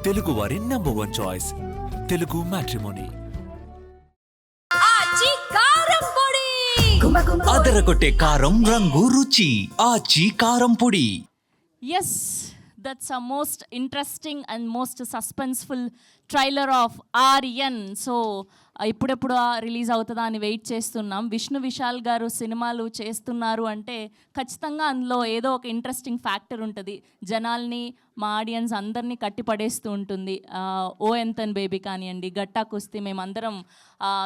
తెలుగు వారి number 1 choice Telugu matrimony. అదరగొట్టే కారం రంగు రుచి ఆచి కారం పొడి. Yes, that's a most interesting and most suspenseful trailer of Aaryan. So ఇప్పుడెప్పుడు రిలీజ్ అవుతుందా అని వెయిట్ చేస్తున్నాం. విష్ణు విశాల్ గారు సినిమాలు చేస్తున్నారు అంటే ఖచ్చితంగా అందులో ఏదో ఒక ఇంట్రెస్టింగ్ ఫ్యాక్టర్ ఉంటుంది. జనాల్ని, మా ఆడియన్స్ అందరినీ కట్టి పడేస్తూ ఉంటుంది. ఓ ఎంతన్ బేబీ కానివ్వండి, గట్టా కుస్తీ, మేమందరం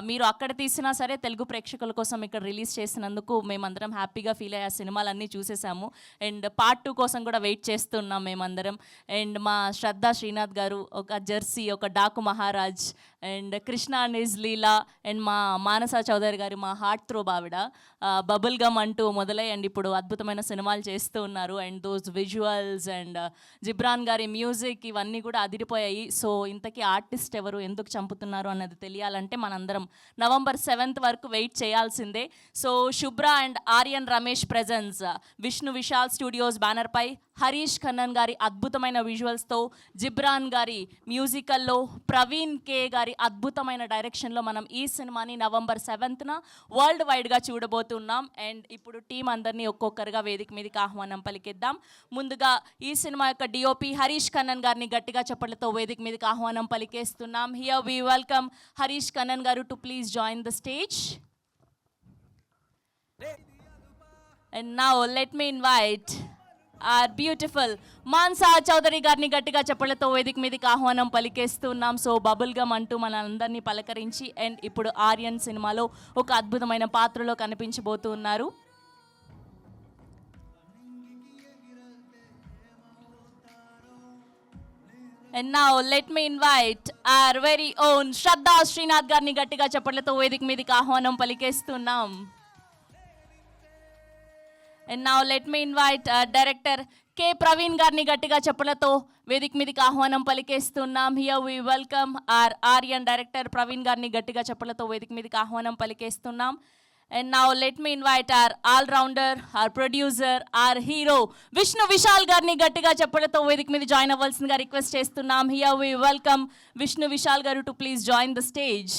మీరు అక్కడ తీసినా సరే తెలుగు ప్రేక్షకుల కోసం ఇక్కడ రిలీజ్ చేసినందుకు మేమందరం హ్యాపీగా ఫీల్ అయ్యే సినిమాలన్నీ చూసేసాము. అండ్ పార్ట్ 2 కోసం కూడా వెయిట్ చేస్తున్నాం మేమందరం. అండ్ మా శ్రద్ధా శ్రీనాథ్ గారు ఒక జెర్సీ, ఒక Daaku Maharaaj, and Krishna and his Leela, and మా మానస చౌదరి గారు మా హార్ట్ త్రో బావిడ, బబుల్ గమ్ అంటూ మొదలై అండ్ ఇప్పుడు అద్భుతమైన సినిమాలు చేస్తూ ఉన్నారు. And those visuals and Ghibran గారి మ్యూజిక్ ఇవన్నీ కూడా అదిరిపోయాయి. సో ఇంతకీ ఆర్టిస్ట్ ఎవరు, ఎందుకు చంపుతున్నారు అన్నది తెలియాలంటే మనందరం November 7th వరకు వెయిట్ చేయాల్సిందే. So Shubhra and Aaryan Ramesh presence Vishnu Vishal studios బ్యానర్పై హరీష్ ఖన్నన్ గారి అద్భుతమైన విజువల్స్తో, జిబ్రాన్ గారి మ్యూజికల్లో, ప్రవీణ్ కే గారి అద్భుతమైన డైరెక్షన్లో మనం ఈ సినిమాని November 7th వరల్డ్ వైడ్గా చూడబోతున్నాం. అండ్ ఇప్పుడు టీం అందరినీ ఒక్కొక్కరుగా వేదిక మీదకి ఆహ్వానం పలికిద్దాం. ముందుగా ఈ సినిమా యొక్క డిఓపి హరీష్ ఖన్నన్ గారిని గట్టిగా చప్పట్లతో వేదిక మీదకి ఆహ్వానం పలికేస్తున్నాం. Here we welcome Harish Khannan గారు to please join the stage. And now let me invite our beautiful Manasa Chowdary గారిని గట్టిగా చెప్పలతో వేదిక మీదకి ఆహ్వానం పలికేస్తున్నాం. సో బబుల్ గమ్ అంటూ మన అందరినీ పలకరించి అండ్ ఇప్పుడు ఆర్యన్ సినిమాలో ఒక అద్భుతమైన పాత్రలో కనిపించబోతూ ఉన్నారు. And now let me invite our very own Shraddha Srinath గారిని గట్టిగా చెప్పలతో వేదిక మీదకి ఆహ్వానం పలికేస్తున్నాం. And now let me invite director K Praveen గారిని గట్టిగా చెప్పులతో వేదిక మీదకి ఆహ్వానం పలికేస్తున్నాం. Here we welcome Aaryan director Praveen గారిని గట్టిగా చెప్పులతో వేదిక మీదకి ఆహ్వానం పలికేస్తున్నాం. And now let me invite all rounder, producer, hero Vishnu Vishal గారిని గట్టిగా చెప్పులతో వేదిక మీద జాయిన్ అవ్వాల్సిందిగా రిక్వెస్ట్ చేస్తున్నాం. Here we welcome Vishnu Vishal గారు to please join the stage.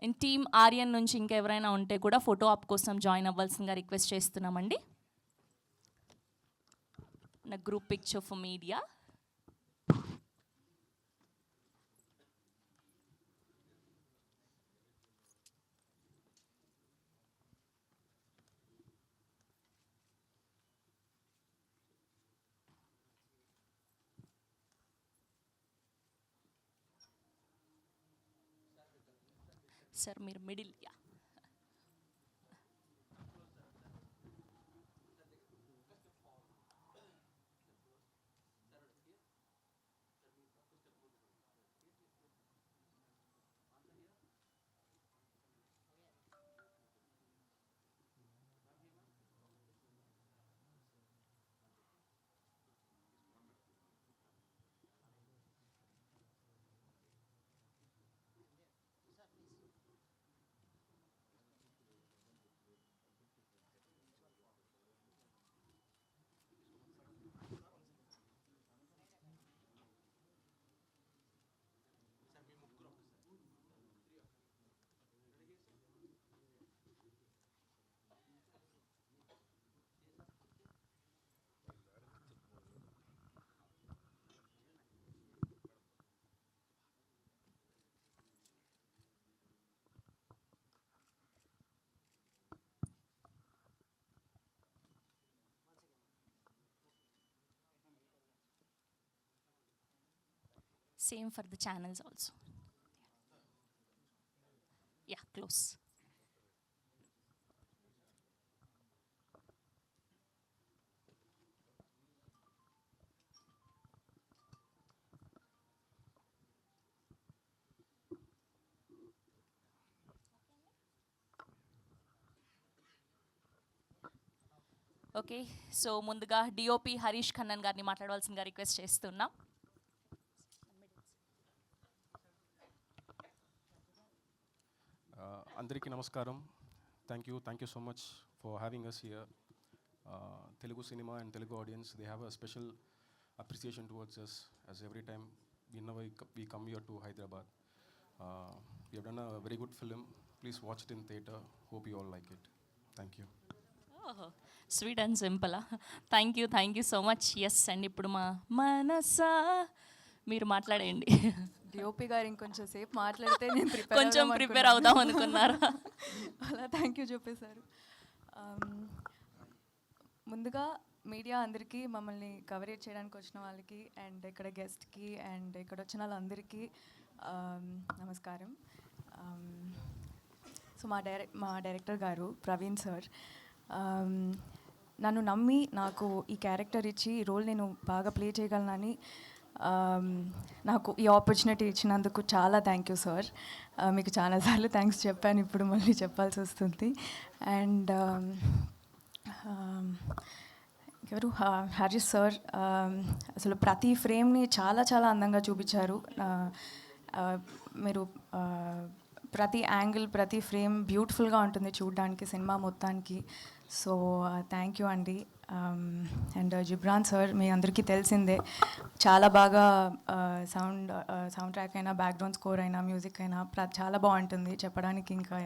And team Aryan నుంచి ఇంకెవరైనా ఉంటే కూడా ఫోటో ఆప్ కోసం జాయిన్ అవ్వాల్సిందిగా రిక్వెస్ట్ చేస్తున్నామండి. నా group picture for media. Sir మీరు middle. Yeah, same for the channels also. Yeah, close. Okay, so ముందుగా డిఓపి హరీష్ ఖన్నన్ గారిని మాట్లాడవలసిందిగా రిక్వెస్ట్ చేస్తున్నాం. అందరికీ నమస్కారం. Thank you so much for having us here. Telugu cinema and Telugu audience, they have a special appreciation towards us, as every time whenever we come here to Hyderabad. We have done a very good film. Please watch it in theatre. Hope you all like it. Thank you. Sweet and simple. Thank you so much. Yes and ఇప్పుడు మా మనసా మీరు మాట్లాడేయండి. DOP గారు ఇంకొంచెం సేపు మాట్లాడితే నేను కొంచెం prepare అవుదాం అనుకున్నారా? అలా థ్యాంక్ యూ చెప్పేశారు. ముందుగా మీడియా అందరికీ, మమ్మల్ని కవరేజ్ చేయడానికి వచ్చిన వాళ్ళకి అండ్ ఇక్కడ గెస్ట్కి అండ్ ఇక్కడ వచ్చిన వాళ్ళందరికీ నమస్కారం. సో మా డైరెక్టర్ గారు ప్రవీణ్ సార్ నన్ను నమ్మి నాకు ఈ క్యారెక్టర్ ఇచ్చి ఈ రోల్ నేను బాగా ప్లే చేయగలనని నాకు ఈ ఆపర్చునిటీ ఇచ్చినందుకు చాలా థ్యాంక్ యూ సార్. మీకు చాలాసార్లు థ్యాంక్స్ చెప్పాను, ఇప్పుడు మళ్ళీ చెప్పాల్సి వస్తుంది. అండ్ ఎవరు హరీష్ సార్ అసలు ప్రతి ఫ్రేమ్ని చాలా చాలా అందంగా చూపించారు. మీరు ప్రతి యాంగిల్ ప్రతి ఫ్రేమ్ బ్యూటిఫుల్గా ఉంటుంది చూడడానికి సినిమా మొత్తానికి. సో థ్యాంక్ యూ అండి. అండ్ జిబ్రాన్ సార్ మీ అందరికీ తెలిసిందే, చాలా బాగా సౌండ్ ట్రాక్ అయినా బ్యాక్గ్రౌండ్ స్కోర్ అయినా మ్యూజిక్ అయినా చాలా బాగుంటుంది చెప్పడానికి. ఇంకా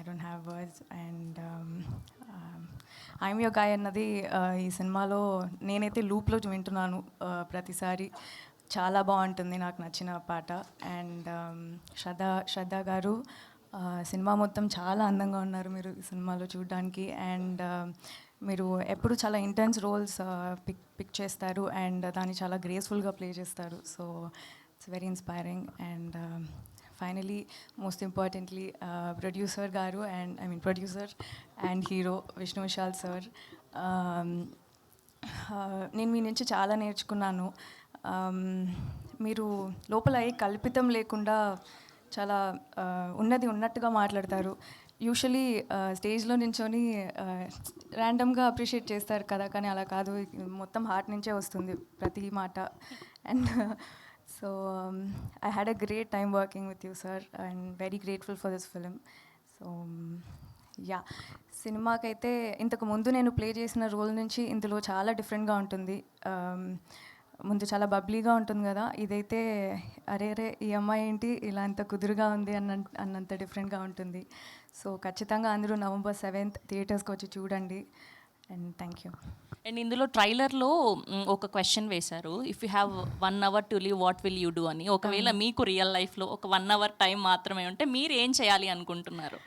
I don't have words. And I'm your guy అన్నది ఈ సినిమాలో నేనైతే లూప్లో వింటున్నాను ప్రతిసారి. చాలా బాగుంటుంది, నాకు నచ్చిన పాట. అండ్ శ్రద్ధ గారు సినిమా మొత్తం చాలా అందంగా ఉన్నారు మీరు ఈ సినిమాలో చూడడానికి. అండ్ మీరు ఎప్పుడు చాలా ఇంటెన్స్ రోల్స్ పిక్ చేస్తారు అండ్ దాన్ని చాలా గ్రేస్ఫుల్గా ప్లే చేస్తారు. So it's very inspiring. And finally most importantly producer garu and producer and hero Vishnu Vishal sir. నేను మీ నుంచి చాలా నేర్చుకున్నాను. మీరు లోపల ఏ కల్పితం లేకుండా చాలా ఉన్నది ఉన్నట్టుగా మాట్లాడతారు. యూజువలీ స్టేజ్లో నించొని ర్యాండమ్గా అప్రిషియేట్ చేస్తారు కదా, కానీ అలా కాదు, మొత్తం హార్ట్ నుంచే వస్తుంది ప్రతి మాట. And so I had a great time working with you sir and very grateful for this film. So yeah, సినిమాకైతే ఇంతకు ముందు నేను ప్లే చేసిన రోల్ నుంచి ఇందులో చాలా డిఫరెంట్గా ఉంటుంది. ముందు చాలా బబ్లీగా ఉంటుంది కదా, ఇదైతే అరే ఈ అమ్మాయి ఏంటి ఇలా అంత కుదురుగా ఉంది అన్నంత డిఫరెంట్గా ఉంటుంది. సో ఖచ్చితంగా అందరూ November 7th థియేటర్స్కి వచ్చి చూడండి. And thank you. అండ్ ఇందులో ట్రైలర్లో ఒక క్వశ్చన్ వేశారు, if you have 1 hour to live what will you do అని. ఒకవేళ మీకు రియల్ లైఫ్లో ఒక 1 hour టైం మాత్రమే ఉంటే మీరు ఏం చేయాలి అనుకుంటున్నారు?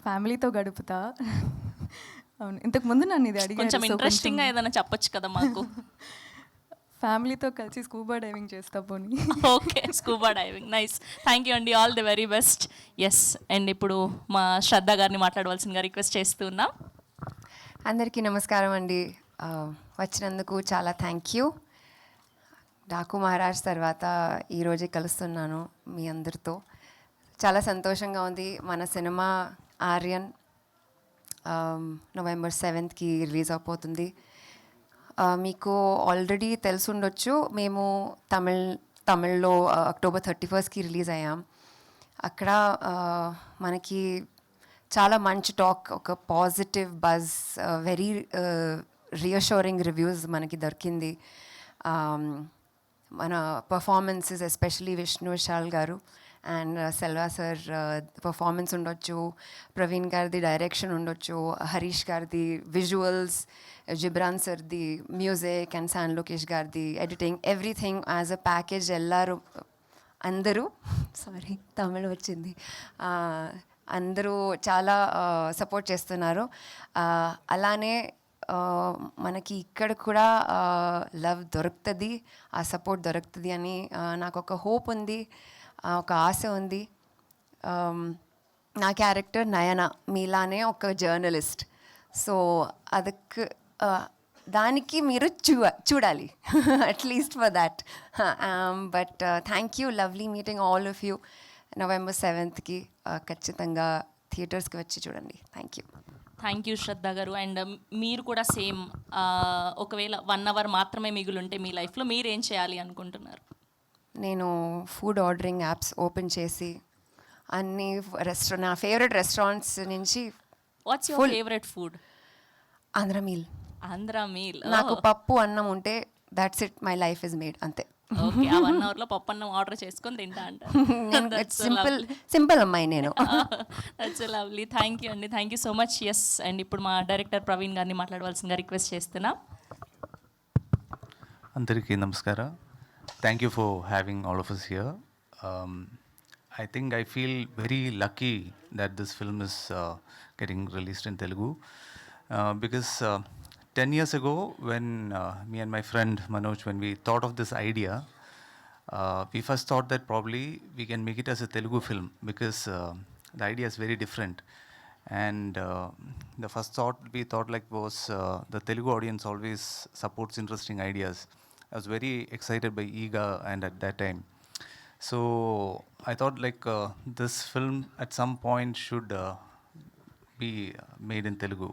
ఫ్యామిలీతో గడుపుతా. అవును, ఇంతకుముందు నన్ను ఇది అడిగారు. కొంచెం ఇంట్రెస్టింగ్గా ఏదైనా చెప్పొచ్చు కదా మాకు. ఫ్యామిలీతో కలిసి స్కూబా డైవింగ్ చేస్తా పోనీ. Okay, scuba diving, nice. Thank you అండి, all the very best. Yes, and ఇప్పుడు మా శ్రద్ధ గారిని మాట్లాడవలసిందిగా రిక్వెస్ట్ చేస్తున్నాం. అందరికీ నమస్కారం అండి. వచ్చినందుకు చాలా థ్యాంక్ యూ. డాకు మహారాజ్ తర్వాత ఈరోజే కలుస్తున్నాను మీ అందరితో. చాలా సంతోషంగా ఉంది. మన cinema Aryan November 7th release అయిపోతుంది. మీకు ఆల్రెడీ తెలుసుండొచ్చు, మేము తమిళ్లో October 31st రిలీజ్ అయ్యాం. అక్కడ మనకి చాలా మంచి టాక్, ఒక positive buzz, very reassuring reviews మనకి దొరికింది. మన పర్ఫార్మెన్సెస్ ఎస్పెషలీ విష్ణు విశాల్ గారు అండ్ సెల్వా సార్ పర్ఫార్మెన్స్ ఉండొచ్చు, ప్రవీణ్ గారిది డైరెక్షన్ ఉండొచ్చు, హరీష్ గారిది విజువల్స్, జిబ్రాన్ సార్ది మ్యూజిక్ అండ్ శాన్ లోకేష్ గారిది editing, everything as a package అందరూ తమిళ్ వచ్చింది, అందరూ చాలా సపోర్ట్ చేస్తున్నారు. అలానే మనకి ఇక్కడ కూడా లవ్ దొరుకుతుంది, ఆ సపోర్ట్ దొరుకుతుంది అని నాకు ఒక హోప్ ఉంది, ఒక ఆశ ఉంది. నా క్యారెక్టర్ నయన మీలానే ఒక జర్నలిస్ట్. సో దానికి మీరు చూడాలి at least for that. But thank you, lovely meeting all of you. November 7th ఖచ్చితంగా థియేటర్స్కి వచ్చి చూడండి. థ్యాంక్ యూ శ్రద్ధ గారు. అండ్ మీరు కూడా సేమ్, ఒకవేళ 1 hour మాత్రమే మిగులుంటే మీ లైఫ్లో మీరు ఏం చేయాలి అనుకుంటున్నారు? నేను ఫుడ్ ఆర్డరింగ్ యాప్స్ ఓపెన్ చేసి అన్ని నా ఫేవరెట్ రెస్టారెంట్స్ నుంచి what's your favourite food? Andhra meal. Andhra meal. నాకు పప్పు అన్నం ఉంటే that's it, my life is made, అంతే. ఓకే, ఆ 1 అవర్లో పప్పు అన్నం ఆర్డర్ చేసుకొని తింటా అంట. సింపుల్ అమ్మాయి నేను. That's lovely. థ్యాంక్ యూ అండి, thank you so much. Yes, and ఇప్పుడు మా డైరెక్టర్ ప్రవీణ్ గారిని మాట్లాడవలసిందిగా రిక్వెస్ట్ చేస్తున్నా. అందరికీ నమస్కారం. Thank you for having all of us here. I think I feel very lucky that this film is getting released in Telugu because 10 years ago when me and my friend Manoj, when we thought of this idea, we first thought that probably we can make it as a Telugu film because the idea is very different. And the first thought we thought like was the Telugu audience always supports interesting ideas. I was very excited by Ega and at that time. So I thought like this film at some point should be made in Telugu,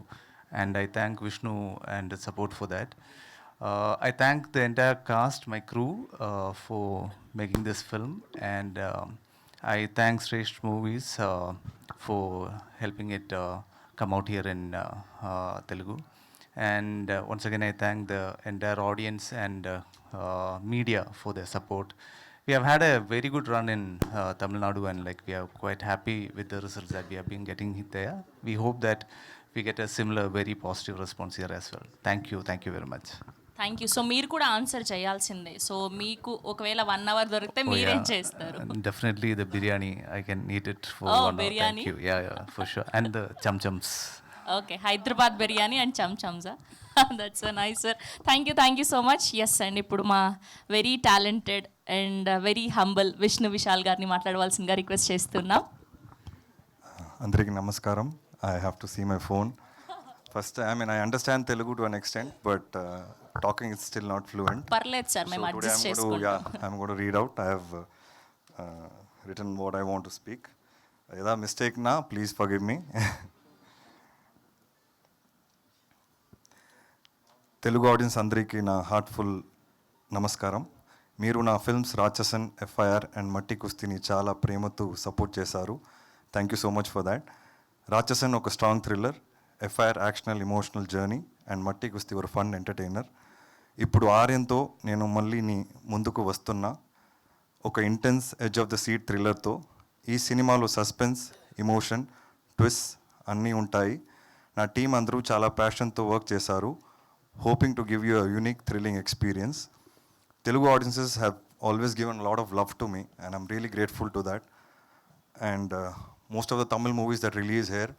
and I thank Vishnu and the support for that. I thank the entire cast, my crew, for making this film, and I thank Shrestha Movies for helping it come out here in Telugu. And once again, I thank the entire audience and media for their support. We have had a very good run in Tamil Nadu, and like we are quite happy with the results that we have been getting there. We hope that we get a similar very positive response here as well. Thank you very much. Thank you. So మీరు కూడా answer చేయాల్సిందే. So మీకు ఒకవేళ 1 hour దొరికితే మీరేం చేస్తారు? Definitely the biryani. I can eat it for 1 hour. biryani. Thank you. Yeah, for sure. And the cham-chams. Okay, Hyderabad biryani and చమ్చమ్సా. That's so nice sir. Thank you so much. Yes, and ఇప్పుడు మా very talented and very humble Vishnu Vishal గారిని మాట్లాడవలసిందిగా request చేస్తున్నాం. అందరికీ నమస్కారం. I have to see my phone first. I mean I understand Telugu to an extent, but talking is still not fluent. పర్లేదు sir, మేము adjust చేసుకుంటాం. I'm going to read out. I have written what I want to speak. ఏదా mistake నా please forgive me. Telugu audience అందరికీ నా heartful నమస్కారం. మీరు నా ఫిల్మ్స్ రాక్షసన్, ఎఫ్ఐఆర్ అండ్ మట్టి కుస్తీని చాలా ప్రేమతో సపోర్ట్ చేశారు. Thank you so much for that. Ratsasan ఒక strong thriller, FIR action emotional journey and Matti Kusthi ఒక ఫన్ ఎంటర్టైనర్. ఇప్పుడు ఆర్యన్తో నేను మళ్ళీ ముందుకు వస్తున్నా ఒక intense edge of the seat థ్రిల్లర్తో. ఈ సినిమాలో సస్పెన్స్, ఎమోషన్, ట్విస్ట్ అన్నీ ఉంటాయి. నా టీం అందరూ చాలా ప్యాషన్తో వర్క్ చేశారు, hoping to give you a unique, thrilling experience. Telugu audiences have always given a lot of love to me, and I'm really grateful to that. And most of the Tamil movies that release here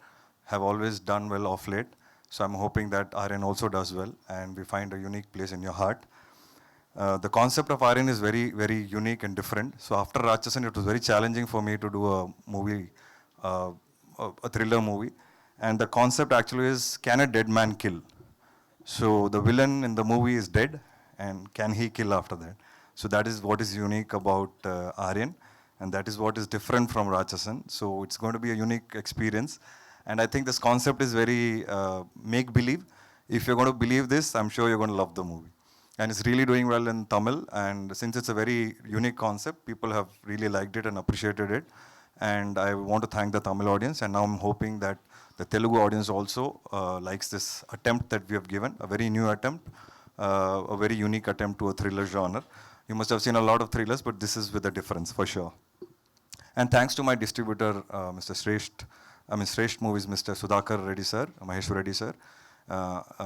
have always done well of late. So I'm hoping that Aaryan also does well, and we find a unique place in your heart. The concept of Aaryan is very, very unique and different. So after Rakshasan, it was very challenging for me to do a movie, a thriller movie. And the concept actually is, can a dead man kill? So the villain in the movie is dead, and can he kill after that? So that is what is unique about Aaryan, and that is what is different from Rakshasan. So it's going to be a unique experience, and I think this concept is very make-believe. If you're going to believe this, I'm sure you're going to love the movie. And it's really doing well in Tamil, and since it's a very unique concept, people have really liked it and appreciated it. And I want to thank the Tamil audience, and now I'm hoping that the Telugu audience also likes this attempt that we have given, a very new attempt, a very unique attempt to a thriller genre. You must have seen a lot of thrillers, but this is with a difference for sure. And thanks to my distributor, Mr. Shrestha Movies, Mr. Sudhakar Reddy sir, Mahesh Reddy sir,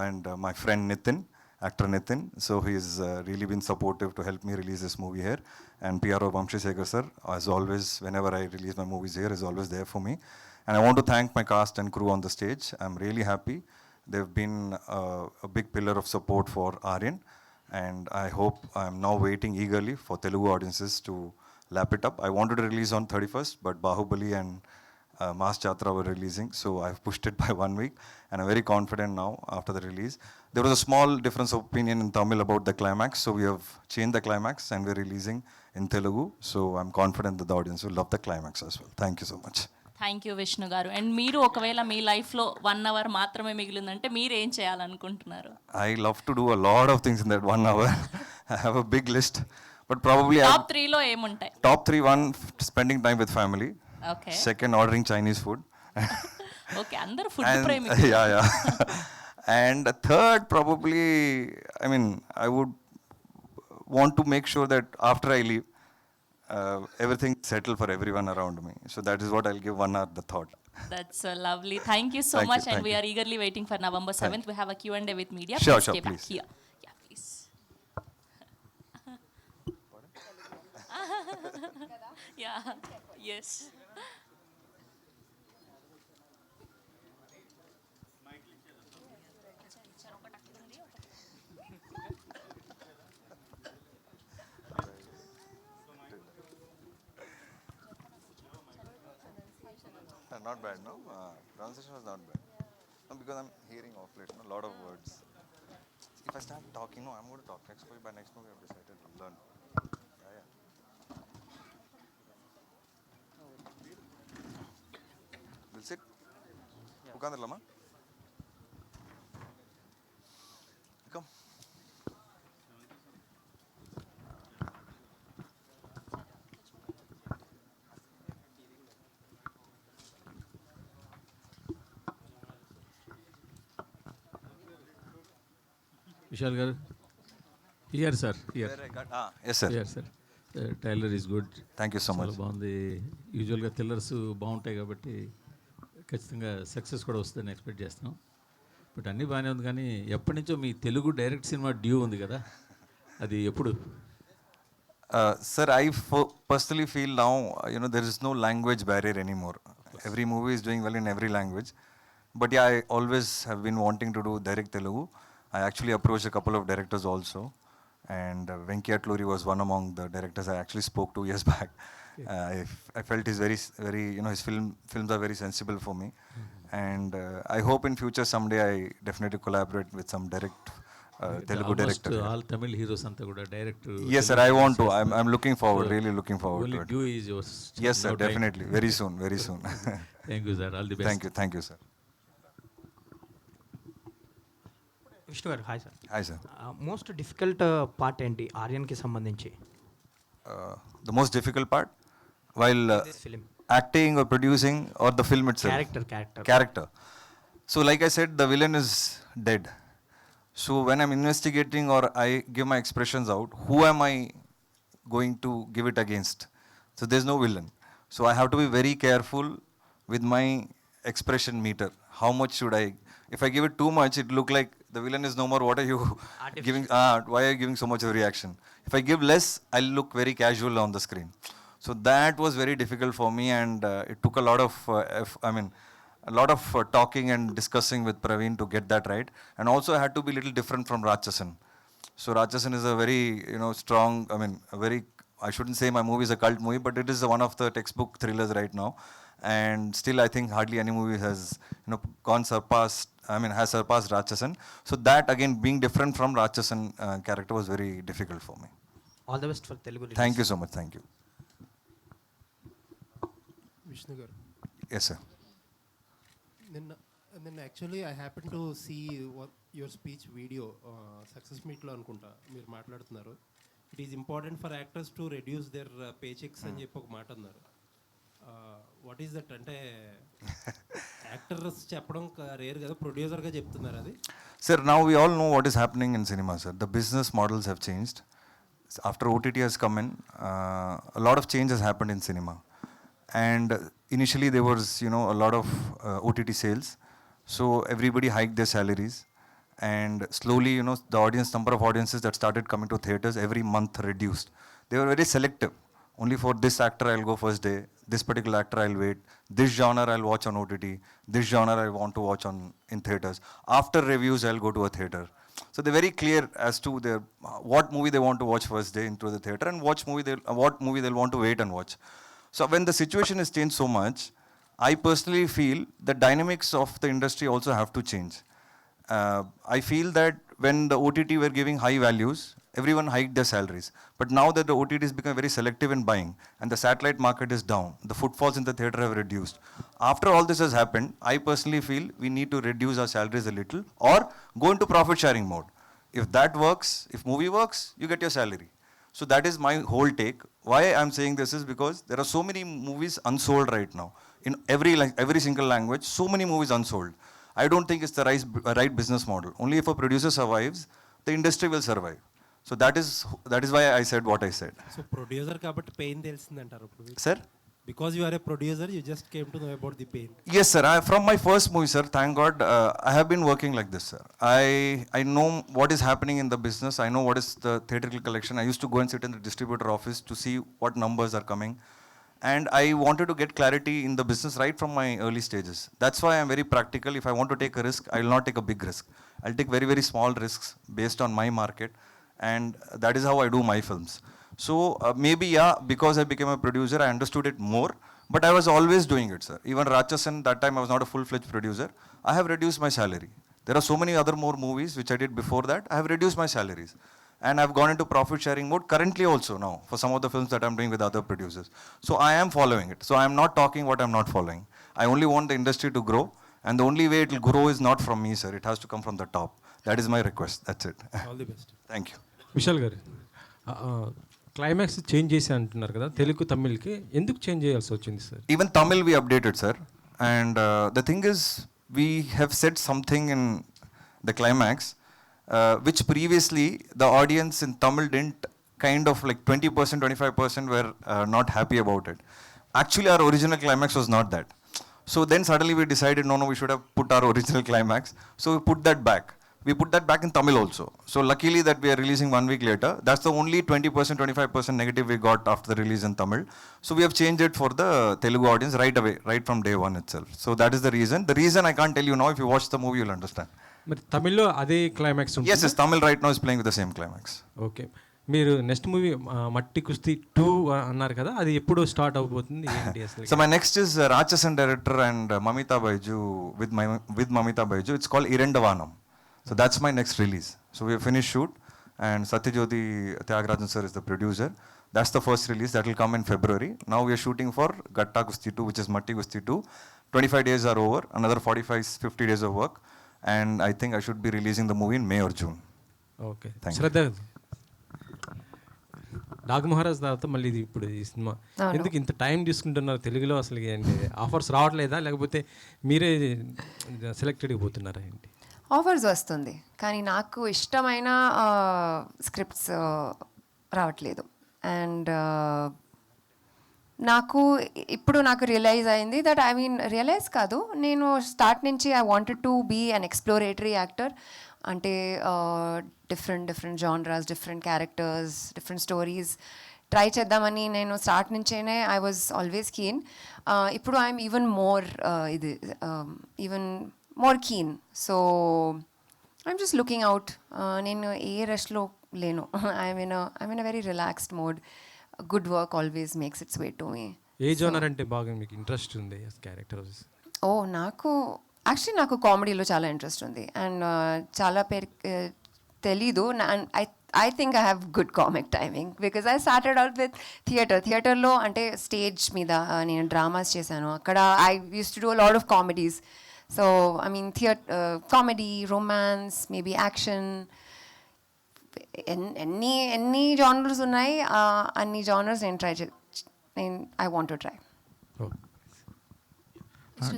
and my friend Nitin, actor Nitin. So he's really been supportive to help me release this movie here. And PRO Vamshisekhar sir, as always, whenever I release my movies here, is always there for me. And I want to thank my cast and crew on the stage. I'm really happy. They've been a big pillar of support for Aaryan. And I hope I'm now waiting eagerly for Telugu audiences to lap it up. I wanted to release on 31st, but Bahubali and Mass Jatra were releasing. So I've pushed it by 1 week. And I'm very confident now after the release. There was a small difference of opinion in Tamil about the climax. So we have changed the climax and we're releasing in Telugu. So I'm confident that the audience will love the climax as well. Thank you so much. Thank you Vishnu గారు. And మీరు ఒకవేళ మీ లైఫ్లో 1 hour మాత్రమే మిగిలిందంటే మీరు ఏం చేయాలనుకుంటున్నారు? I love to do a lot of things in that 1 hour. I have a big list, but probably top 3లో ఏముంటాయి? Top 3, 1, spending time with family. Okay. Second, ordering Chinese food. Okay, అందరూ food And ప్రేమికులు. yeah. And third, probably, I mean, I would want to make sure that after I leave, everything settle for everyone around me. So that is what I'll give 1 hour the thought. That's lovely. Thank you so Thank you, much, and thank we you. are eagerly waiting for November 7th. We have a Q&A with media. Sure, Please sure, stay back please. here. Yeah, please. Yeah, yes. Not bad, no? Pronunciation was not bad. No, because I'm hearing off late, a lot of words. If I start talking, no, I'm going to talk. Next movie, by next movie, I've decided to learn. Yeah. Will sit? Ukandarlama? Come. Vishal గారు here sir here Where I got, yes, sir. Here sir trailer is good. Thank you so చాలా much. బాగుంది. యూజువల్గా thrillers బాగుంటాయి కాబట్టి ఖచ్చితంగా success కూడా వస్తుందని expect చేస్తున్నాం. బట్ అన్నీ బాగానే ఉంది, కానీ ఎప్పటి నుంచో మీ తెలుగు డైరెక్ట్ సినిమా డ్యూ ఉంది కదా, అది ఎప్పుడు? Sir, I personally feel now, there is no language barrier anymore. Every movie is doing well in every language. But yeah, I always have been wanting to do direct Telugu. I actually approached a couple of directors also. And Venki Atluri was one among the directors I actually spoke 2 years back. I felt he's very, his films are very sensible for me. And I hope in future someday I definitely collaborate with some Telugu director. All Tamil heroes అంతా కూడా direct. Yes, sir, I want to. I'm looking forward, really looking forward to it. Due is yours. Yes, sir, definitely. Very soon, very soon. Thank you sir, all the best. Thank you, sir. Vishnu గారు hi sir. Hi, sir. Most difficult part ఏంటి ఆర్యన్కి సంబంధించి? The most difficult part while film acting or producing or the film itself? Character. So like I said, the villain is dead. So when I'm investigating or I give my expressions out, who am I going to give it against? So there's no villain. So I have to be very careful with my expression meter. How much should I? If I give it too much, it look like the villain is no more. What are you giving? Why are you giving so much of reaction? If I give less, I'll look very casual on the screen. So that was very difficult for me, and it took a lot of talking and discussing with Praveen to get that right. And also I had to be a little different from Ratchasan. So Ratchasan is a very, strong, I shouldn't say my movie is a cult movie, but it is one of the textbook thrillers right now. And still I think hardly any movie has, has surpassed Ratchasan. So that again, being different from Ratchasan character was very difficult for me. All the best for Telugu. Thank you so much, thank you. Vishnu గారు, Yes, sir. నిన్న actually I happen to see your speech video success మీట్లో అనుకుంటా మీరు మాట్లాడుతున్నారు. It is important for actors to reduce their pay cheques అని చెప్పి ఒక మాట అన్నారు. What is that? అంటే యాక్టర్స్ చెప్పడం రేర్ కదా, ప్రొడ్యూసర్గా చెప్తున్నారు అది. Sir, now we all know what is happening in cinema, sir. The business models have changed. After OTT has come in, a lot of change has happened in cinema. And initially there was, a lot of OTT sales. So everybody hiked their salaries. And slowly, the number of audiences that started coming to theaters every month reduced. They were very selective. Only for this actor I'll go first day, this particular actor I'll wait, this genre I'll watch on OTT, this genre I want to watch in theaters. After reviews I'll go to a theater. So they're very clear as to what movie they want to watch first day into the theater and what movie they'll want to wait and watch. So when the situation has changed so much, I personally feel the dynamics of the industry also have to change. I feel that when the OTT were giving high values, everyone hiked their salaries. But now that the OTT has become very selective in buying and the satellite market is down, the footfalls in the theater have reduced. After all this has happened, I personally feel we need to reduce our salaries a little or go into profit sharing mode. If that works, if movie works, you get your salary. So that is my whole take. Why I'm saying this is because there are so many movies unsold right now in every single language. So many movies unsold. I don't think it's the right business model. Only if a producer survives, the industry will survive. So that is why I said what I said. So producer కాబట్టి pain తెలిసిందంటారు ఇప్పుడు Sir? Because you are a producer you just came to know about the pain. Yes, sir. From my first movie, sir, thank God, I have been working like this, sir. I know what is happening in the business. I know what is the theatrical collection. I used to go and sit in the distributor office to see what numbers are coming. And I wanted to get clarity in the business right from my early stages. That's why I'm very practical. If I want to take a risk, I will not take a big risk. I'll take very, very small risks based on my market. And that is how I do my films. So maybe, yeah, because I became a producer, I understood it more. But I was always doing it, sir. Even Rachasan, that time I was not a full-fledged producer. I have reduced my salary. There are so many other more movies which I did before that. I have reduced my salaries. And I've gone into profit sharing mode currently also now for some of the films that I'm doing with other producers. So I am following it. So I'm not talking what I'm not following. I only want the industry to grow. And the only way it will grow is not from me, sir. It has to come from the top. That is my request. That's it. All the best. Thank you. Vishal గారు, climax change చేసి అంటున్నారు కదా, తెలుగు తమిళ్కి ఎందుకు change చేయాల్సి వచ్చింది sir? Even Tamil we updated, sir. And the thing is, we have said something in the climax, which previously the audience in Tamil didn't, kind of like 20%, 25% were not happy about it. Actually, our original climax was not that. So then suddenly we decided, no, we should have put our original climax. So we put that back. We put that back in Tamil also. So luckily that we are releasing 1 week later. That's the only 20%, 25% negative we got after the release in Tamil. So we have changed it for the Telugu audience right away, right from day one itself. So that is the reason. The reason I can't tell you now. If you watch the movie, you'll understand. మరి తమిళ్లో అదే climax ఉంటుంది? Yes, Tamil right now is playing with the same climax. Okay. మీరు next movie మట్టి కుస్తీ 2 అన్నారు కదా, అది ఎప్పుడు స్టార్ట్ అవబోతుంది ఏంటి అసలు? So my next is Rachasan director and Mamita Baiju with Mamita Baiju. It's called Irendavanam. So that's my next release. So we have finished shoot and Satyajyoti Tyagarajan sir is the producer. That's the first release that will come in February. Now we are shooting for Gatta Kusti 2, which is Matti Kusti 2. 25 days are over, another 45-50 days of work, and I think I should be releasing the movie in May or June. Okay. Thank you. శ్రద్ధ, నాగ్ మహారాజ్ తర్వాత మళ్ళీ ఇది ఇప్పుడు ఈ cinema ఎందుకు ఇంత time తీసుకుంటున్నారు తెలుగులో? అసలు ఏంటి ఆఫర్స్ రావట్లేదా, లేకపోతే మీరే సెలెక్టెడ్గా పోతున్నారా ఏంటి? ఆఫర్స్ వస్తుంది, కానీ నాకు ఇష్టమైన స్క్రిప్ట్స్ రావట్లేదు. అండ్ నాకు రియలైజ్ అయింది దట్ రియలైజ్ కాదు, నేను స్టార్ట్ నుంచి I wanted to be an exploratory actor. అంటే different genres, different characters, different stories try చేద్దామని నేను స్టార్ట్ నుంచేనే ఐ వాజ్ ఆల్వేస్ కీన్. ఇప్పుడు I'm even more keen. So I'm just looking out. నేను ఏ రష్లో లేను. I'm in a very relaxed mode. Good work always makes its way to me. ఏ genre అంటే బాగా మీకు ఇంట్రెస్ట్ ఉంది క్యారెక్టర్స్? నాకు కామెడీలో చాలా ఇంట్రెస్ట్ ఉంది. అండ్ చాలా పేరు తెలీదు. I think I have good comic timing because I started out with థియేటర్లో అంటే స్టేజ్ మీద నేను డ్రామాస్ చేశాను. అక్కడ I used to do a lot of comedies. So comedy, romance, maybe action, ఎన్ని జానర్స్ ఉన్నాయి, అన్ని genres I want to try.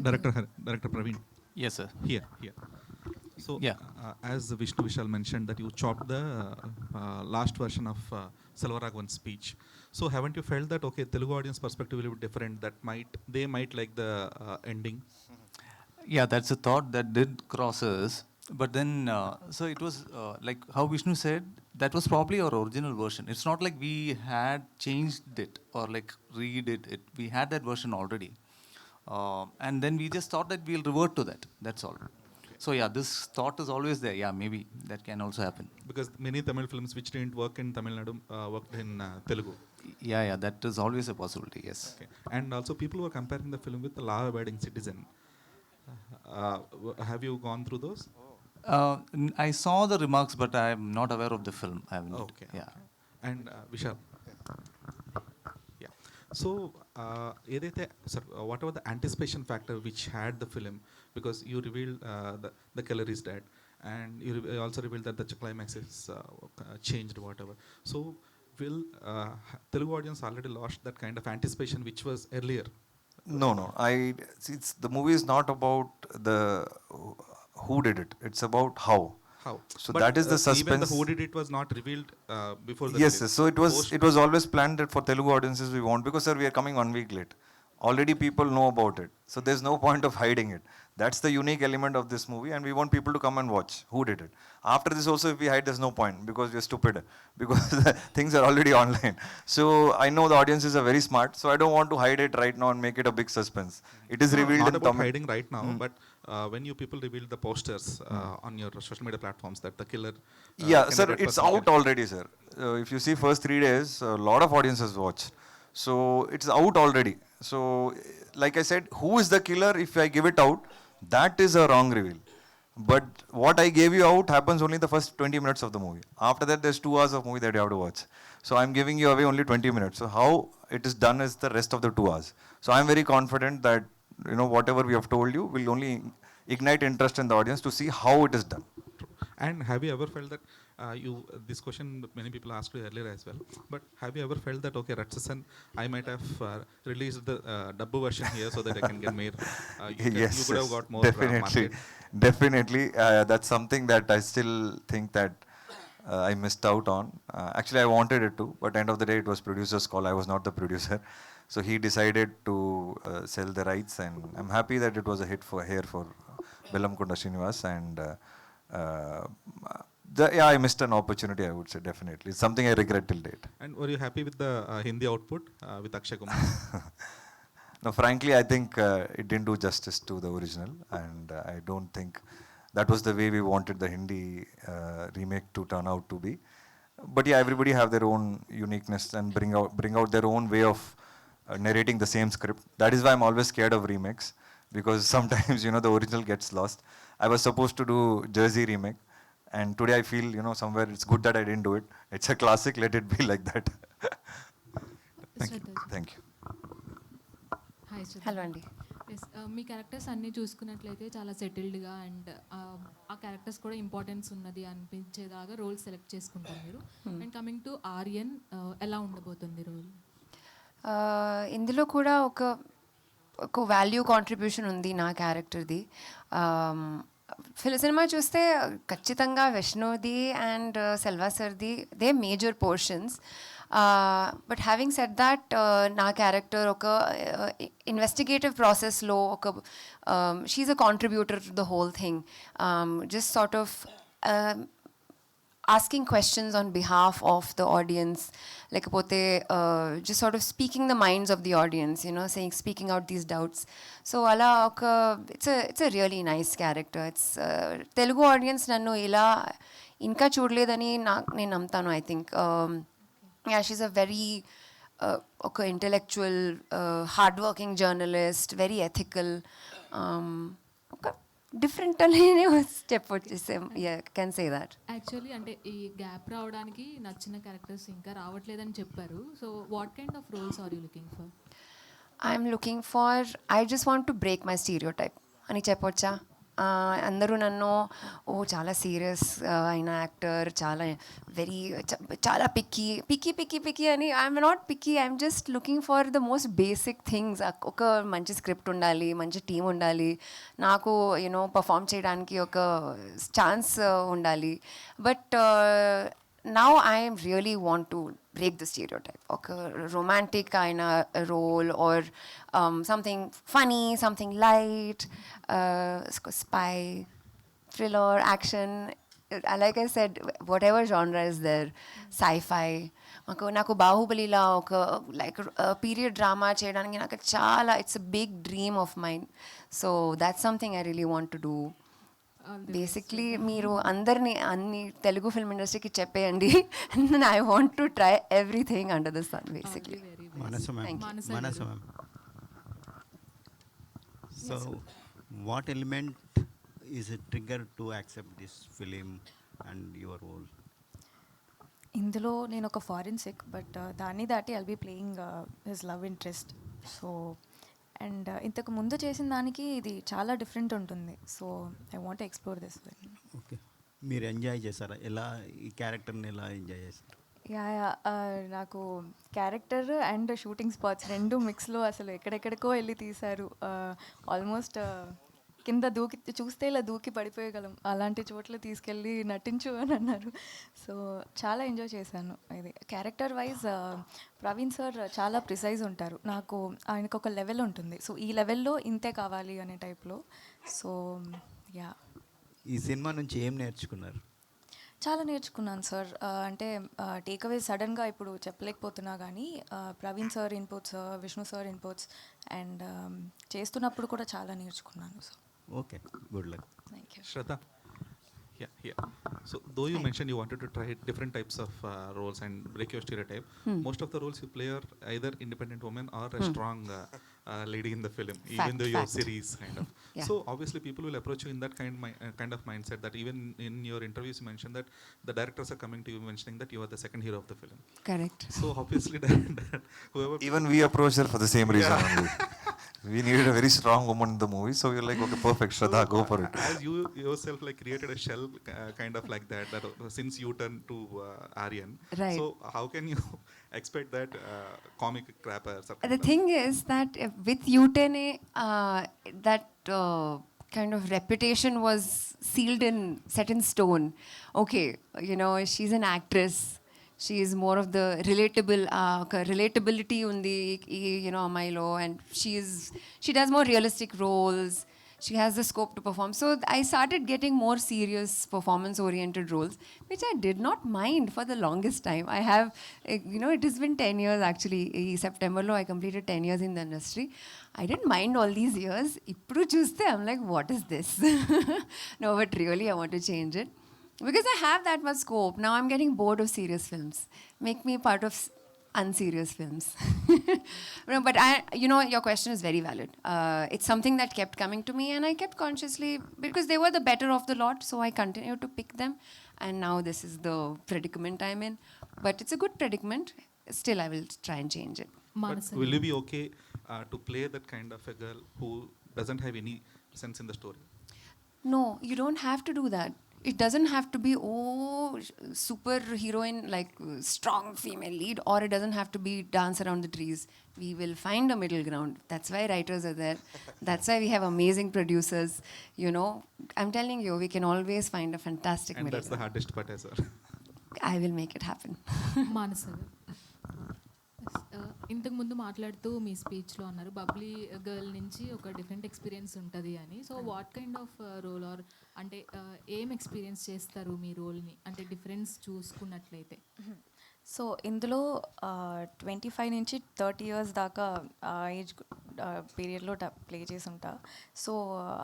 Director Praveen. Yes, sir. Here. So, as Vishnu Vishal mentioned that you chopped the last version of Selvaraghavan's speech. So, haven't you felt that Telugu audience perspective will be different? That they might like the ending. Yeah, that's a thought that did cross us. But then, so it was like how Vishnu said, that was probably our original version. It's not like we had changed it or like redid it. We had that version already. And then we just thought that we'll revert to that. That's all. So yeah, this thought is always there. Yeah, maybe that can also happen. Because many Tamil films which didn't work in Tamil Nadu worked in Telugu. Yeah, that is always a possibility, yes. Okay. And also people were comparing the film with The Law-Abiding Citizen. Have you gone through those? I saw the remarks, but I am not aware of the film. I haven't. Okay. Yeah. And Vishal. Yeah. So, whatever the anticipation factor which had the film, because you revealed the killer is dead, and you also revealed that the climax is changed, whatever. So, will Telugu audience already lost that kind of anticipation which was earlier? No, no. It's the movie is not about the who did it. It's about how. How? So But that is the suspense. even the who did it was not revealed before the Yes, release. yes. So it was always planned that for Telugu audiences we want, because sir, we are coming 1 week late. Already people know about it. So there's no point of hiding it. That's the unique element of this movie, and we want people to come and watch who did it. After this also, if we hide, there's no point, because we're stupid, because things are already online. So I know the audiences are very smart, so I don't want to hide it right now and make it a big suspense. It is No, revealed not in about Tamil. hiding right now, but when you people revealed the posters on your social media platforms that the killer. Yeah, sir, candidate it's was out killed. already, sir. If you see first 3 days, a lot of audiences watch. So it's out already. So like I said, who is the killer? If I give it out, that is a wrong reveal. But what I gave you out happens only the first 20 minutes of the movie. After that, there's 2 hours of movie that you have to watch. So I'm giving you away only 20 minutes. So how it is done is the rest of the 2 hours. So I'm very confident that, you know, whatever we have told you will only ignite interest in the audience to see how it is done. And have you ever felt that this question many people asked you earlier as well, but have you ever felt that, okay, Ratchasan, I might have released the dubbo version here so that I can get more, Yes, you could have yes, got more definitely, market. definitely. That's something that I still think that I missed out on. Actually, I wanted it to, but end of the day, it was producer's call. I was not the producer, so he decided to sell the rights, and I'm happy that it was a hit for Bellamkonda Srinivas, and yeah, I missed an opportunity, I would say, definitely. It's something I regret till date. And were you happy with the Hindi output with Akshay Kumar? No, frankly, I think it didn't do justice to the original, and I don't think that was the way we wanted the Hindi remake to turn out to be. But yeah, everybody have their own uniqueness and bring out their own way of narrating the same script. That is why I'm always scared of remakes, because sometimes, you know, the original gets lost. I was supposed to do Jersey remake, and today I feel, you know, somewhere it's good that I didn't do it. It's a classic, let it be like that. Thank you. Thank you. Hi Shraddha. Hello అండి. Yes మీ characters అన్నీ చూసుకున్నట్లయితే చాలా సెటిల్డ్గా and ఆ characters కూడా importance ఉన్నది అనిపించేదాకా role select చేసుకుంటారు మీరు. And coming to Aryan, ఎలా ఉండబోతుంది రోల్? ఇందులో కూడా ఒక వాల్యూ కాంట్రిబ్యూషన్ ఉంది నా క్యారెక్టర్ది. సినిమా చూస్తే ఖచ్చితంగా విష్ణుది అండ్ సెల్వా సర్ది they major portions. But having said that, నా క్యారెక్టర్ ఒక ఇన్వెస్టిగేటివ్ ప్రాసెస్లో she's a contributor to the whole thing. Just sort of asking questions on behalf of the audience, lekapothe just sort of speaking the minds of the audience, you know, speaking out these doubts. So ala it's a really nice character. It's Telugu audience nannu ila inka chudledani nenu namtanu. I think yeah, she's a very intellectual, hardworking journalist, very ethical, different అనే step వచ్చేసాం. Can say that. Actually అంటే ఈ gap రావడానికి నచ్చిన characters ఇంకా రావట్లేదని చెప్పారు. So what kind of roles are you looking for? I'm looking for, I just want to break my stereotype అని చెప్పొచ్చా. అందరూ నన్ను చాలా సీరియస్ అయిన యాక్టర్, చాలా పిక్కీ అని. I'm not picky, I'm just looking for the most basic things. ఒక మంచి స్క్రిప్ట్ ఉండాలి, మంచి టీం ఉండాలి, నాకు యూనో పర్ఫామ్ చేయడానికి ఒక ఛాన్స్ ఉండాలి. But now I really want to break the stereotype. Okay, romantic kind of role, or something funny, something light, spy, thriller, action. Like I said, whatever genre is there, sci-fi. నాకు బాహుబలిలా ఒక like period drama చేయడానికి నాకు చాలా, it's a big dream of mind. So that's something I really want to do. Basically మీరు అన్ని Telugu film ఇండస్ట్రీకి చెప్పేయండి. I want to try everything under the sun basically. Manasa ma'am. So what element is a trigger to accept this film and your role? ఇందులో నేను ఒక forensic, but దాన్ని దాటి I'll be playing his love interest. So and ఇంతకు ముందు చేసిన దానికి ఇది చాలా డిఫరెంట్ ఉంటుంది. So I want explore this. Okay, మీరు ఎంజాయ్ చేశారా? ఎలా ఈ క్యారెక్టర్ని ఎలా ఎంజాయ్ చేశారు? యా నాకు క్యారెక్టర్ అండ్ షూటింగ్ స్పాట్స్ రెండు మిక్స్లో అసలు ఎక్కడెక్కడికో వెళ్ళి తీశారు. ఆల్మోస్ట్ కింద దూకి చూస్తే ఇలా దూకి పడిపోయగలం అలాంటి చోట్ల తీసుకెళ్ళి నటించు అని అన్నారు. సో చాలా ఎంజాయ్ చేశాను. ఇది క్యారెక్టర్ వైజ్ ప్రవీణ్ సార్ చాలా ప్రిసైజ్ ఉంటారు. నాకు ఆయనకు ఒక లెవెల్ ఉంటుంది. సో ఈ లెవెల్లో ఇంతే కావాలి అనే టైప్లో. సో యా, ఈ సినిమా నుంచి ఏం నేర్చుకున్నారు? చాలా నేర్చుకున్నాను సార్. అంటే టేక్అవే సడన్గా ఇప్పుడు చెప్పలేకపోతున్నా కానీ Praveen sir inputs, Vishnu sir inputs and చేస్తున్నప్పుడు కూడా చాలా నేర్చుకున్నాను sir. Okay, good luck. Thank you. Shraddha. Yeah. So, though you mentioned you wanted to try different types of roles and break your stereotype, most of the roles you play are either independent woman or a strong lady in the film, even though you're series kind of. Yeah. So, obviously, people will approach you in that kind of mindset that even in your interviews you mentioned that the directors are coming to you mentioning that you are the second hero of the film. Correct. So, obviously, whoever... Even we approached her for the same reason only. We needed a very strong woman in the movie, so we're like, okay, perfect, Shraddha, go for it. As you yourself like created a shell kind of like that since you turned to Aaryan. Right. So how can you expect that comic rappers? The thing is that with Utene, that kind of reputation was sealed in, set in stone. Okay, you know, she's an actress. She is more of the relatability undi, you know, Milo, and she does more realistic roles. She has the scope to perform. So I started getting more serious performance-oriented roles, which I did not mind for the longest time. I have, you know, it has been 10 years actually. In September, I completed 10 years in the industry. I didn't mind all these years. Ippudu chuste, I'm like, what is this? No, but really, I want to change it. Because I have that much scope. Now I'm getting bored of serious films. Make me part of unserious films. No, but you know, your question is very valid. It's something that kept coming to me, and I kept consciously, because they were the better of the lot, so I continued to pick them. And now this is the predicament I'm in. But it's a good predicament. Still, I will try and change it. But will you be okay to play that kind of a girl who doesn't have any sense in the story? No, you don't have to do that. It doesn't have to be, super heroine, like strong female lead, or it doesn't have to be dance around the trees. We will find a middle ground. That's why writers are there. That's why we have amazing producers. You know, I'm telling you, we can always find a fantastic And middle that's the ground. hardest part as well. I will make it happen. మానస ఇంతకు ముందు మాట్లాడుతూ మీ స్పీచ్లో అన్నారు Babli girl నుంచి ఒక different experience ఉంటుంది అని. So what kind of role are అంటే ఏం ఎక్స్పీరియన్స్ చేస్తారు మీ రోల్ని, అంటే డిఫరెన్స్ చూసుకున్నట్లయితే? సో ఇందులో 25 నుంచి 30 years దాకా ఏజ్ పీరియడ్లో ప్లే చేసి ఉంటా. సో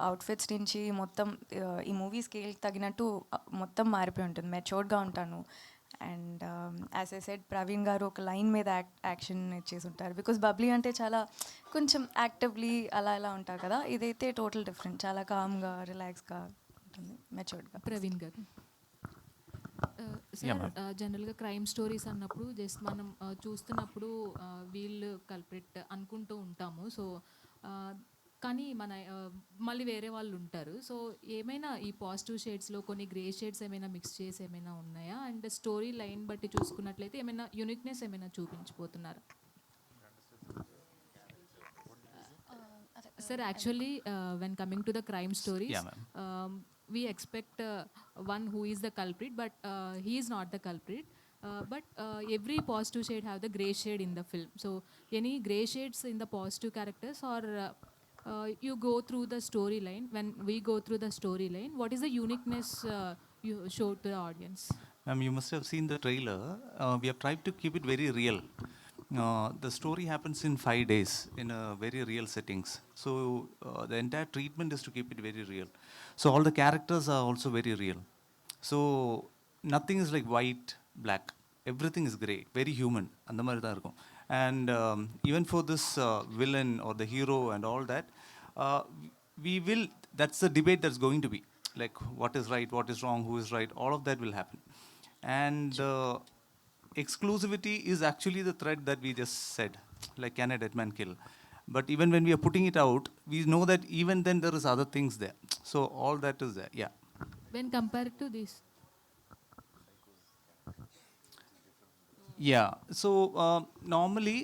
అవుట్ఫిట్స్ నుంచి మొత్తం ఈ మూవీ స్కేల్కి తగినట్టు మొత్తం మారిపోయి ఉంటుంది. మెచ్యూర్డ్గా ఉంటాను. And as I said, Praveen గారు ఒక లైన్ మీద యాక్షన్ ఇచ్చేసి ఉంటారు. బికాస్ బబ్లీ అంటే చాలా కొంచెం యాక్టివ్లీ అలా ఉంటారు కదా, ఇదైతే టోటల్ డిఫరెంట్. చాలా కామ్గా, రిలాక్స్గా ఉంటుంది, మెచ్యూర్డ్గా. ప్రవీణ్ గారు సార్, జనరల్గా క్రైమ్ స్టోరీస్ అన్నప్పుడు జస్ట్ మనం చూస్తున్నప్పుడు వీళ్ళు కల్ప్రిట్ అనుకుంటూ ఉంటాము. సో కానీ మన మళ్ళీ వేరే వాళ్ళు ఉంటారు. సో ఏమైనా ఈ పాజిటివ్ షేడ్స్లో కొన్ని గ్రే షేడ్స్ ఏమైనా మిక్స్ చేసి ఏమైనా ఉన్నాయా? అండ్ స్టోరీ లైన్ బట్టి చూసుకున్నట్లయితే ఏమైనా యూనిక్నెస్ ఏమైనా చూపించిపోతున్నారా? Sir, actually when coming to the crime stories, we expect one who is the culprit, but he is not the culprit. But every positive shade have the grey shade in the film. So any grey shades in the positive characters, or you go through the storyline? When we go through the storyline, what is the uniqueness you show to the audience? You must have seen the trailer. We have tried to keep it very real. The story happens in 5 days in a very real settings. So the entire treatment is to keep it very real. So all the characters are also very real. So nothing is like white, black. Everything is grey, very human. And and even for this villain or the hero and all that, we will. That's the debate that's going to be. Like what is right, what is wrong, who is right. All of that will happen. And exclusivity is actually the thread that we just said, like can a dead man kill? But even when we are putting it out, we know that even then there is other things there. So all that is there, yeah. When compared to this? Yeah. So normally,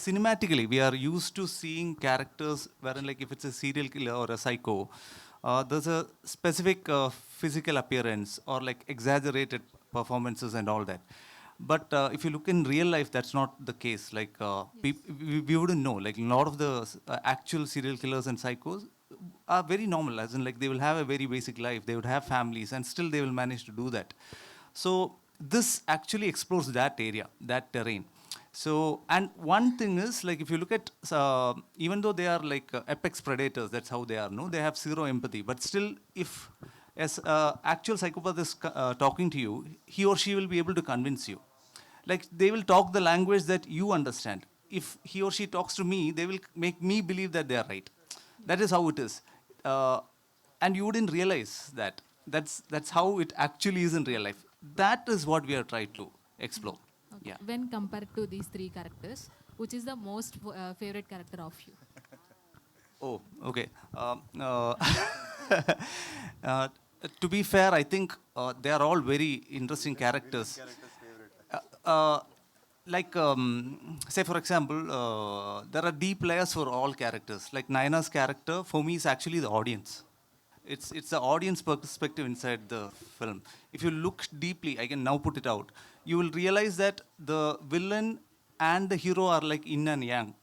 cinematically, we are used to seeing characters wherein, like, if it's a serial killer or a psycho, there's a specific physical appearance or like exaggerated performances and all that. But if you look in real life, that's not the case. Like, we wouldn't know. Like, a lot of the actual serial killers and psychos are very normal, as in, like, they will have a very basic life. They would have families, and still they will manage to do that. So this actually explores that area, that terrain. So, and one thing is, like, if you look at, even though they are like apex predators, that's how they are, no? They have zero empathy. But still, if as actual psychopath is talking to you, he or she will be able to convince you. Like, they will talk the language that you understand. If he or she talks to me, they will make me believe that they are right. That is how it is. And you wouldn't realize that. That's how it actually is in real life. That is what we are trying to explore. Yeah. When compared to these three characters, which is the most favorite character of you? Oh, okay. Uh, to be fair, I think they are all very interesting characters. Like, say for example, there are deep layers for all characters. Like Naina's character, for me, is actually the audience. It's the audience perspective inside the film. If you look deeply, I can now put it out, you will realize that the villain and the hero are like yin and yang.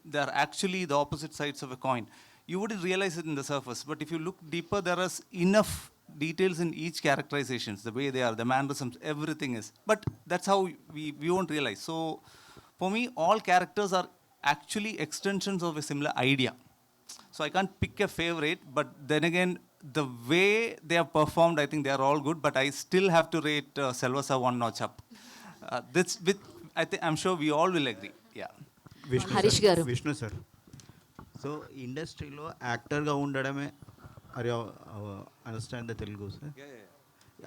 They are actually the opposite sides of a coin. You wouldn't realize it in the surface, but if you look deeper, there is enough details in each characterizations, the way they are, the mannerisms, everything is. But that's how we won't realize. So for me, all characters are actually extensions of a similar idea. So I can't pick a favorite, but then again, the way they have performed, I think they are all good, but I still have to rate Selvasa one notch up. That's with, I'm sure we all will agree. Yeah. Harish garu. Vishnu sir. So ఇండస్ట్రీలో యాక్టర్గా ఉండడమే అరే understand the Telugu sir.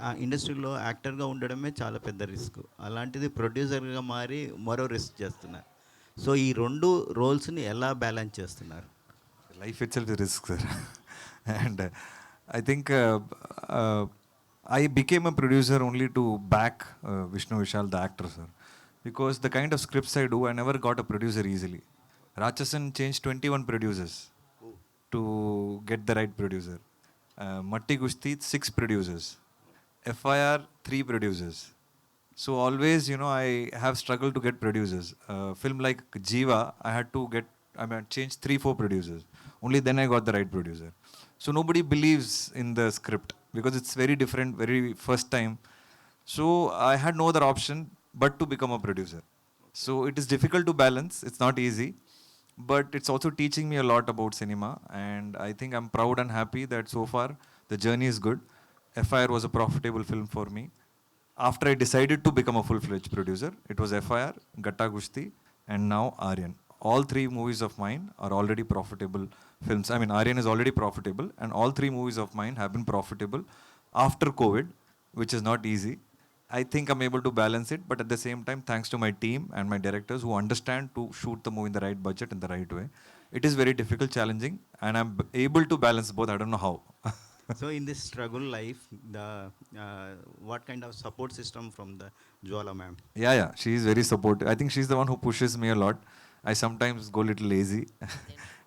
ఆ ఇండస్ట్రీలో యాక్టర్గా ఉండడమే చాలా పెద్ద రిస్క్. అలాంటిది ప్రొడ్యూసర్గా మారి మరో రిస్క్ చేస్తున్నారు. సో ఈ రెండు రోల్స్ని ఎలా బ్యాలెన్స్ చేస్తున్నారు? Life itself is risk, sir. And I think I became a producer only to back Vishnu Vishal, the actor, sir. Because the kind of scripts I do, I never got a producer easily. Rachasan changed 21 producers to get the right producer. Matti Gusti, 6 producers. FIR, 3 producers. So always, I have struggled to get producers. Film like Jiva, I changed 3-4 producers. Only then I got the right producer. So nobody believes in the script because it's very different, very first time. So I had no other option but to become a producer. So it is difficult to balance. It's not easy. But it's also teaching me a lot about cinema. And I think I'm proud and happy that so far the journey is good. FIR was a profitable film for me. After I decided to become a full-fledged producer, it was FIR, Gatta Gushti, and now Aaryan. All 3 movies of mine are already profitable films. I mean, Aaryan is already profitable, and all 3 movies of mine have been profitable after COVID, which is not easy. I think I'm able to balance it, but at the same time, thanks to my team and my directors who understand to shoot the movie in the right budget in the right way. It is very difficult, challenging, and I'm able to balance both. I don't know how. So in this struggle life, what kind of support system from the Jwala ma'am? Yeah, she is very supportive. I think she's the one who pushes me a lot. I sometimes go a little lazy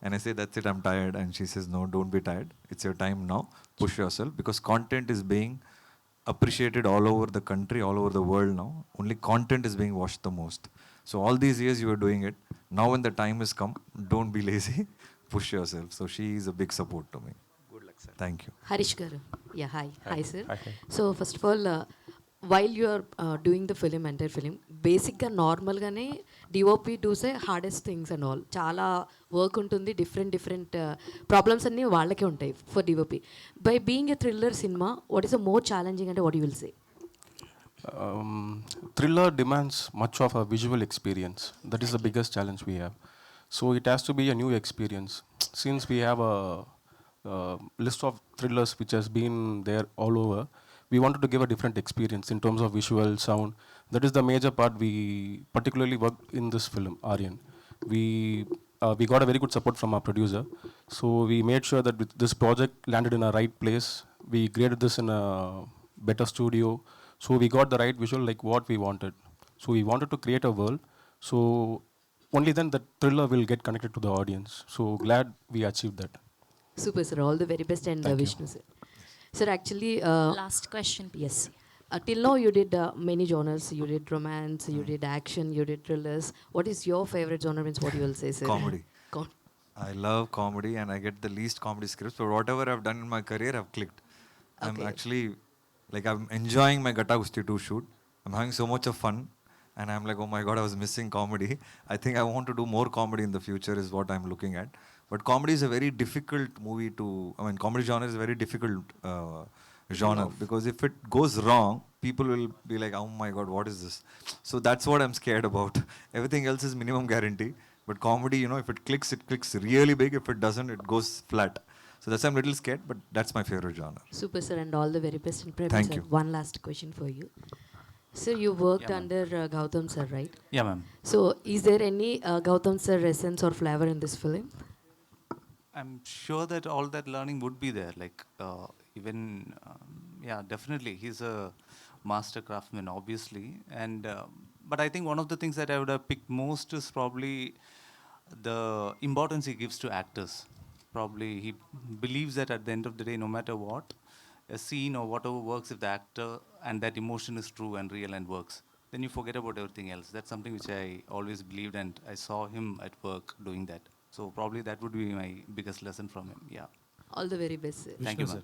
and I say, that's it, I'm tired. And she says, no, don't be tired. It's your time now. Push yourself because content is being appreciated all over the country, all over the world now. Only content is being watched the most. So all these years you were doing it. Now when the time has come, don't be lazy. Push yourself. So she is a big support to me. Good luck, sir. Thank you. Harish garu. Yeah, hi. Hi, sir. Hi. So first of all, while you are doing the film, entire film, బేసిక్గా నార్మల్గానే DOP does hardest things and all. చాలా work ఉంటుంది, different problems అన్నీ వాళ్ళకే ఉంటాయి for DOP. By being a thriller సినిమా, what is the more challenging అంటే what you will say? Thriller demands much of a visual experience. That is the biggest challenge we have. So it has to be a new experience. Since we have a list of thrillers which has been there all over, we wanted to give a different experience in terms of visual, sound. That is the major part we particularly worked in this film, Aaryan. We got a very good support from our producer. So we made sure that this project landed in a right place. We graded this in a better studio. So we got the right visual like what we wanted. So we wanted to create a world. So only then the thriller will get connected to the audience. So glad we achieved that. Super, sir. All the very best. And Thank you. Vishnu, sir. Sir, actually, Last question. yes. Till now, you did many genres. You did romance, you did action, you did thrillers. What is your favorite genre? Means what you will say, sir? Comedy. I love comedy and I get the least comedy scripts, but whatever I've done in my career, I've clicked. I'm actually, like, I'm enjoying my Gata Gusti 2 shoot. I'm having so much of fun and I'm like, oh my God, I was missing comedy. I think I want to do more comedy in the future is what I'm looking at. But comedy is a very difficult movie to, comedy genre is a very difficult genre because if it goes wrong, people will be like, oh my God, what is this? So that's what I'm scared about. Everything else is minimum guarantee. But comedy, if it clicks really big. If it doesn't, it goes flat. So that's why I'm a little scared, but that's my favorite genre. Super, sir, and all the very best. And Prem, Thank sir, you. one last question for you. Sir, you worked under Gautam sir, right? Yeah, ma'am. So, is there any Gautam sir essence or flavor in this film? I'm sure that all that learning would be there. Like, even, yeah, definitely. He's a master craftsman, obviously. And, but I think one of the things that I would have picked most is probably the importance he gives to actors. Probably he believes that at the end of the day, no matter what, a scene or whatever works if the actor and that emotion is true and real and works, then you forget about everything else. That's something which I always believed, and I saw him at work doing that. So probably that would be my biggest lesson from him. Yeah. All the very best, sir. Thank you, ma'am.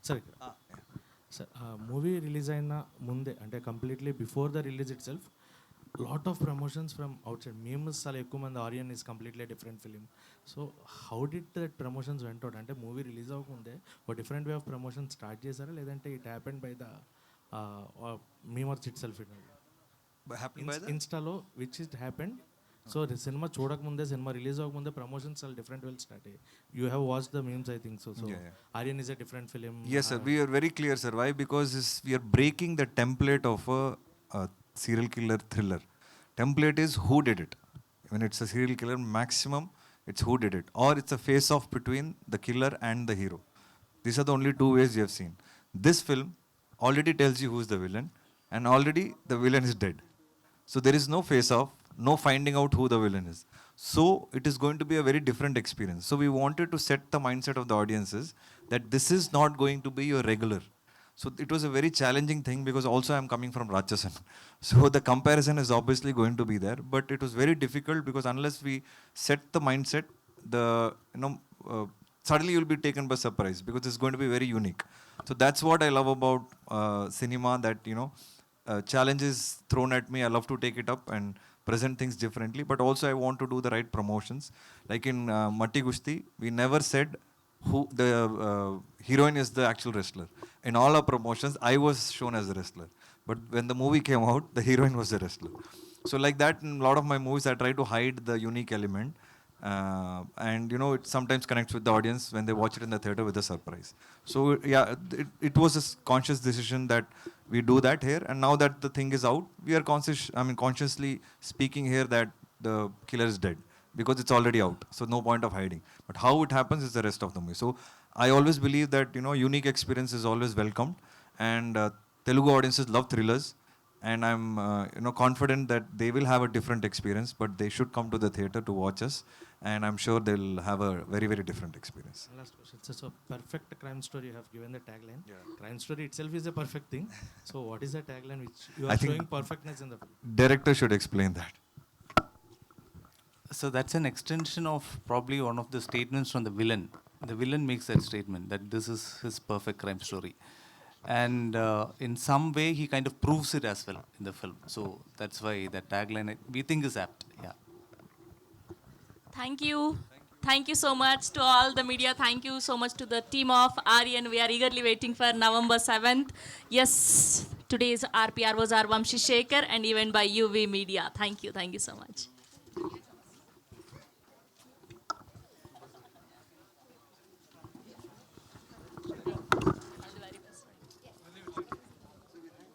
Sir, movie release అయిన ముందే అంటే completely before the release itself lot of promotions from outside మేము చాలా ఎక్కువ మంది Aaryan is completely different film. So how did that promotions went out? అంటే movie release అవ్వకముందే ఒక different way of promotion start చేశారా, లేదంటే it happened by the memers itself ఇన్స్టాలో విచ్ ఇట్ హ్యాపెండ్? సో సినిమా చూడకముందే, సినిమా రిలీజ్ అవ్వకముందే ప్రమోషన్స్ చాలా డిఫరెంట్ వెల్ స్టార్ట్ అయ్యాయి. You have watch the memes, I think so. So Aryan is a different film. Yes, sir. We are very clear, sir. Why? Because we are breaking the template of a serial killer thriller. Template is who did it. When it's a serial killer, maximum it's who did it, or it's a face-off between the killer and the hero. These are the only two ways you have seen. This film already tells you who's the villain, and already the villain is dead. So there is no face-off, no finding out who the villain is. So it is going to be a very different experience. So we wanted to set the mindset of the audiences that this is not going to be your regular. So it was a very challenging thing because also I'm coming from Rachasan. So the comparison is obviously going to be there, but it was very difficult because unless we set the mindset, suddenly you'll be taken by surprise because it's going to be very unique. So that's what I love about cinema, that challenge is thrown at me. I love to take it up and present things differently, but also I want to do the right promotions. Like in Matti Gusti, we never said who the heroine is the actual wrestler. In all our promotions, I was shown as a wrestler. But when the movie came out, the heroine was the wrestler. So like that, in a lot of my movies, I try to hide the unique element. And it sometimes connects with the audience when they watch it in the theater with a surprise. So yeah, it was a conscious decision that we do that here. And now that the thing is out, we are consciously speaking here that the killer is dead, because it's already out. So no point of hiding. But how it happens is the rest of the movie. So I always believe that unique experience is always welcomed, and Telugu audiences love thrillers, and I'm confident that they will have a different experience, but they should come to the theater to watch us, and I'm sure they'll have a very, very different experience. Last question. So perfect crime story, you have given the tagline. Crime story itself is a perfect thing. So what is the tagline which you are showing perfectness in the film? Director should explain that. So that's an extension of probably one of the statements from the villain. The villain makes that statement that this is his perfect crime story. And in some way, he kind of proves it as well in the film. So that's why that tagline, we think, is apt. Yeah. Thank you. Thank you so much to all the media. Thank you so much to the team of Aaryan. We are eagerly waiting for November 7th. Yes, today's RPR was our Vamshi Shekhar and even by UV Media. Thank you. Thank you so much.